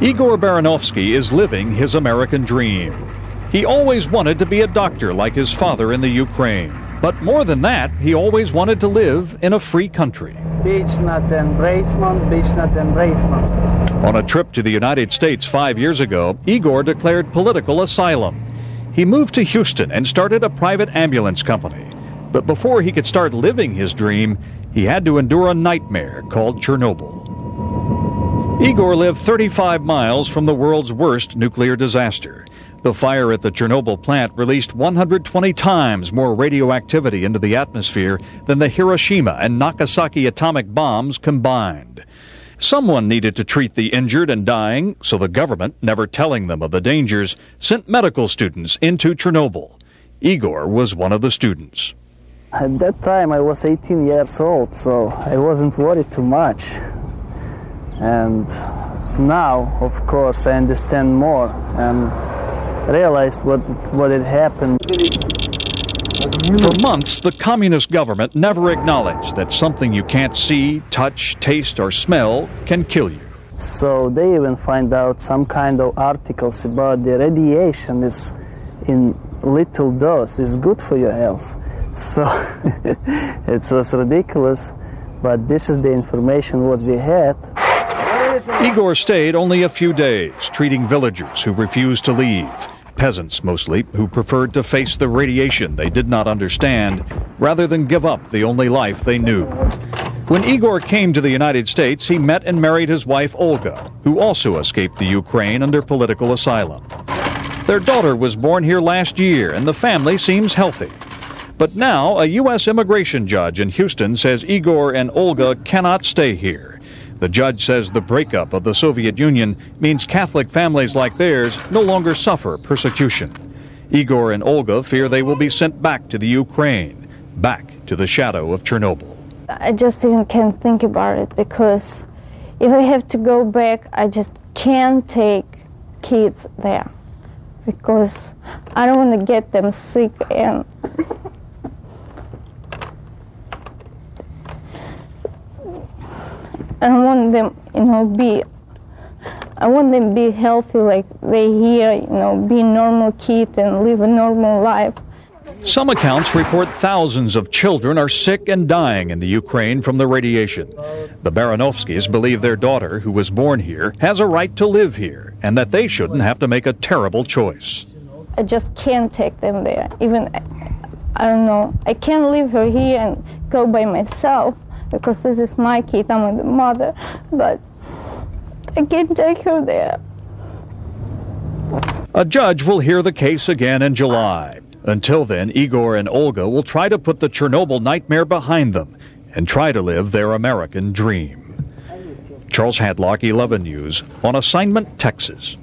Igor Baranovsky is living his American dream. He always wanted to be a doctor like his father in the Ukraine. But more than that, he always wanted to live in a free country. Beach not embracement, beach not embracement. On a trip to the United States 5 years ago, Igor declared political asylum. He moved to Houston and started a private ambulance company. But before he could start living his dream, he had to endure a nightmare called Chernobyl. Igor lived 35 miles from the world's worst nuclear disaster. The fire at the Chernobyl plant released 120 times more radioactivity into the atmosphere than the Hiroshima and Nagasaki atomic bombs combined. Someone needed to treat the injured and dying, so the government, never telling them of the dangers, sent medical students into Chernobyl. Igor was one of the students. At that time I was 18 years old, so I wasn't worried too much. And now, of course, I understand more and realized what had happened. For months, the communist government never acknowledged that something you can't see, touch, taste, or smell can kill you. So they even find out some kind of articles about the radiation is in little dose, is good for your health. So it was ridiculous, but this is the information what we had. Igor stayed only a few days, treating villagers who refused to leave. Peasants, mostly, who preferred to face the radiation they did not understand, rather than give up the only life they knew. When Igor came to the United States, he met and married his wife, Olga, who also escaped the Ukraine under political asylum. Their daughter was born here last year, and the family seems healthy. But now, a U.S. immigration judge in Houston says Igor and Olga cannot stay here. The judge says the breakup of the Soviet Union means Catholic families like theirs no longer suffer persecution. Igor and Olga fear they will be sent back to the Ukraine, back to the shadow of Chernobyl. I just even can't think about it, because if I have to go back, I just can't take kids there, because I don't want to get them sick, and I don't want them, I want them to be healthy like they here, be a normal kid and live a normal life. Some accounts report thousands of children are sick and dying in the Ukraine from the radiation. The Baranovskys believe their daughter, who was born here, has a right to live here, and that they shouldn't have to make a terrible choice. I just can't take them there. Even, I don't know, I can't leave her here and go by myself, because this is my kid, I'm the mother, but I can't take her there. A judge will hear the case again in July. Until then, Igor and Olga will try to put the Chernobyl nightmare behind them and try to live their American dream. Charles Hadlock, 11 News, on assignment, Texas.